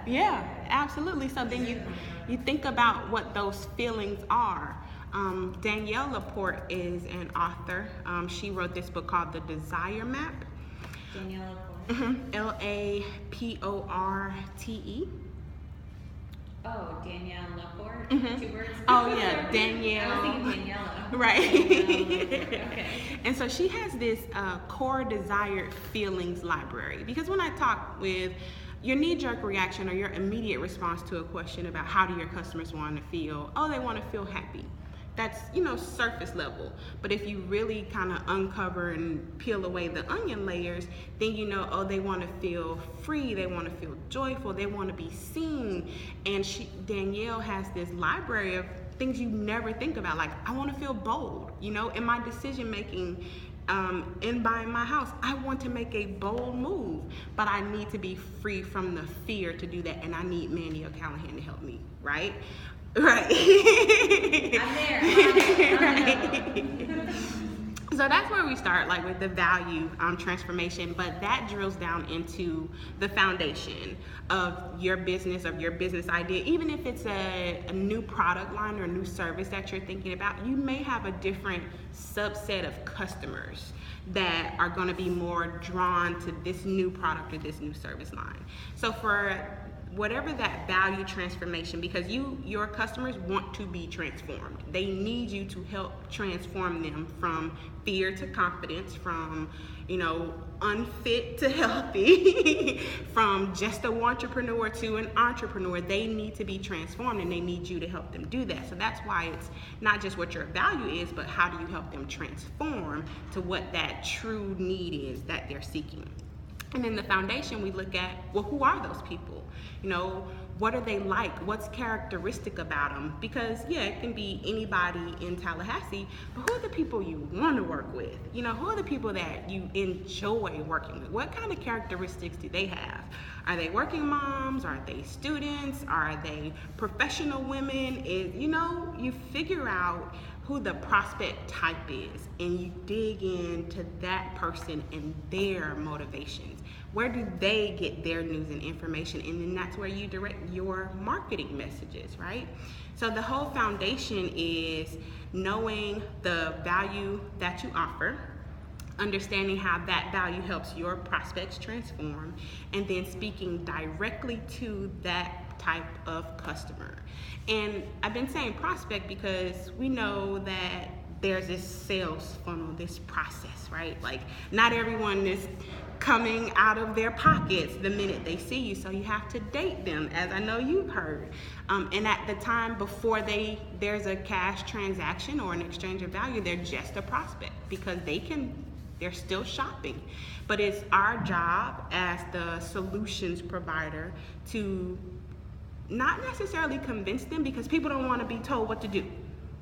Yeah, absolutely. So then you think about what those feelings are. Danielle Laporte is an author. She wrote this book called The Desire Map. Danielle Laporte. Laporte. Oh, Danielle Laporte? 2 words? Oh, yeah, Danielle. I was thinking Daniela. Right. Okay. And so she has this core desired feelings library. Because when I talk with your knee-jerk reaction or your immediate response to a question about how do your customers want to feel, oh, they want to feel happy. That's, surface level. But if you really kind of uncover and peel away the onion layers, then oh, they want to feel free, they want to feel joyful, they want to be seen. And Danielle has this library of things you never think about. Like, I want to feel bold, in my decision making. In buying my house, I want to make a bold move, but I need to be free from the fear to do that, and I need Mandy O'Callahan to help me, right? Right. I'm there. So that's where we start, like with the value transformation, but that drills down into the foundation of your business idea. Even if it's a new product line or a new service that you're thinking about, you may have a different subset of customers that are going to be more drawn to this new product or this new service line. So for whatever that value transformation, because your customers want to be transformed. They need you to help transform them from fear to confidence, from unfit to healthy, from just a entrepreneur to an entrepreneur. They need to be transformed, and they need you to help them do that. So that's why it's not just what your value is, but how do you help them transform to what that true need is that they're seeking. And in the foundation, we look at, well, who are those people? What are they like? What's characteristic about them? Because, yeah, it can be anybody in Tallahassee, but who are the people you want to work with? Who are the people that you enjoy working with? What kind of characteristics do they have? Are they working moms? Are they students? Are they professional women? You figure out who the prospect type is, and you dig into that person and their motivations. Where do they get their news and information? And then that's where you direct your marketing messages, right? So the whole foundation is knowing the value that you offer, understanding how that value helps your prospects transform, and then speaking directly to that type of customer. And I've been saying prospect because we know that there's this sales funnel, this process, right? Like, not everyone is coming out of their pockets the minute they see you, so you have to date them, as I know you've heard. And at the time before there's a cash transaction or an exchange of value, they're just a prospect because they're still shopping. But it's our job as the solutions provider to not necessarily convince them, because people don't want to be told what to do,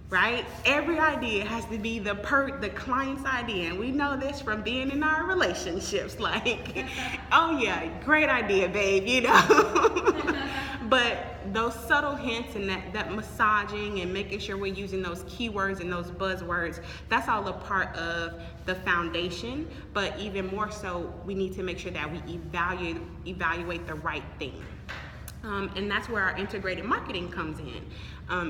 right? Every idea has to be the client's idea, and we know this from being in our relationships. Like, oh yeah, great idea, babe, But those subtle hints and that massaging and making sure we're using those keywords and those buzzwords, that's all a part of the foundation. But even more so, we need to make sure that we evaluate the right thing. And that's where our integrated marketing comes in.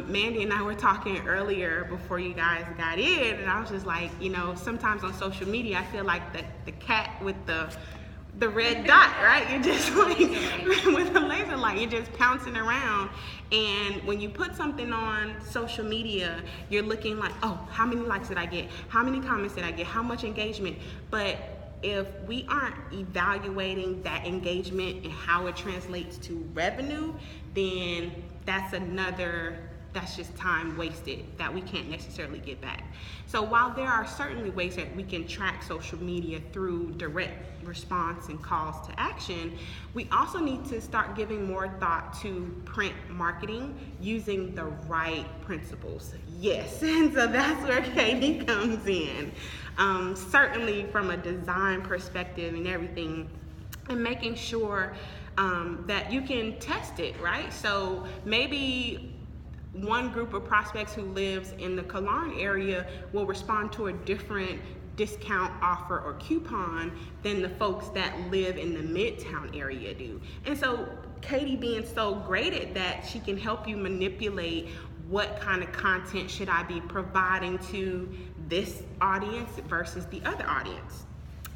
Mandy and I were talking earlier before you guys got in, and I was just like, sometimes on social media, I feel like the cat with the red dot, right? You're just like, with a laser light, you're just pouncing around. And when you put something on social media, you're looking like, oh, how many likes did I get? How many comments did I get? How much engagement? But if we aren't evaluating that engagement and how it translates to revenue, then that's just time wasted that we can't necessarily get back. So while there are certainly ways that we can track social media through direct response and calls to action, we also need to start giving more thought to print marketing using the right principles. Yes, and so that's where Katie comes in. Certainly from a design perspective and everything, and making sure that you can test it, right? So maybe one group of prospects who lives in the Killearn area will respond to a different discount offer or coupon than the folks that live in the Midtown area do. And so Katie being so great at that, she can help you manipulate what kind of content should I be providing to this audience versus the other audience.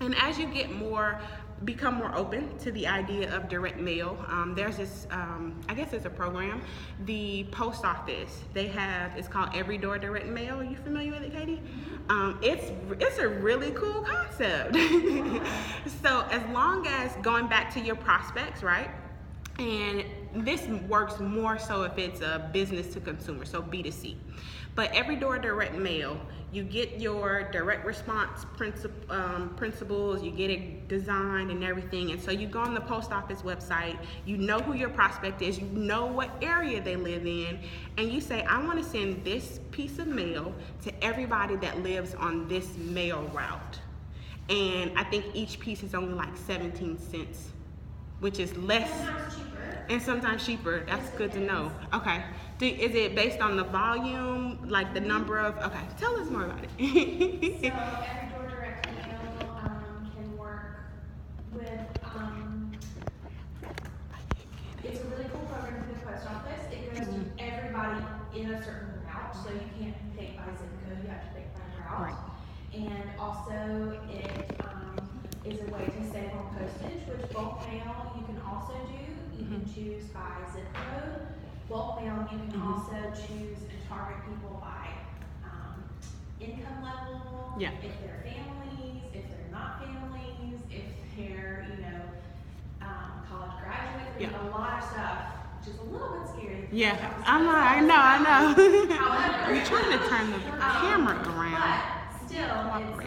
And as you become more open to the idea of direct mail, there's this, I guess it's a program, the post office, it's called Every Door Direct Mail. Are you familiar with it, Katie? It's a really cool concept. So as long as going back to your prospects, right? And this works more so if it's a business to consumer, so B2C. But Every Door Direct Mail, you get your direct response principles, you get it designed and everything. And so you go on the post office website, you know who your prospect is, you know what area they live in, and you say, I want to send this piece of mail to everybody that lives on this mail route. And I think each piece is only like 17 cents, which is less. Sometimes cheaper. And sometimes cheaper. That's good to know. Okay. Is it based on the volume, like the number of? Okay. Tell us more about it. So Every Door Direct Mail can work with. It's a really cool program for the post office. It goes to everybody in a certain route, so you can't pick by zip code. You have to pick by route. Right. And also it is a way to save on postage, which bulk mail you can also do. You can choose by zip code. Bulk mail you can also choose and target people by income level, Yeah. if they're families, if they're not families, if they're, college graduates, Yeah. a lot of stuff, which is a little bit scary. Yeah. I know. However, You're trying to turn the camera around. but still, it's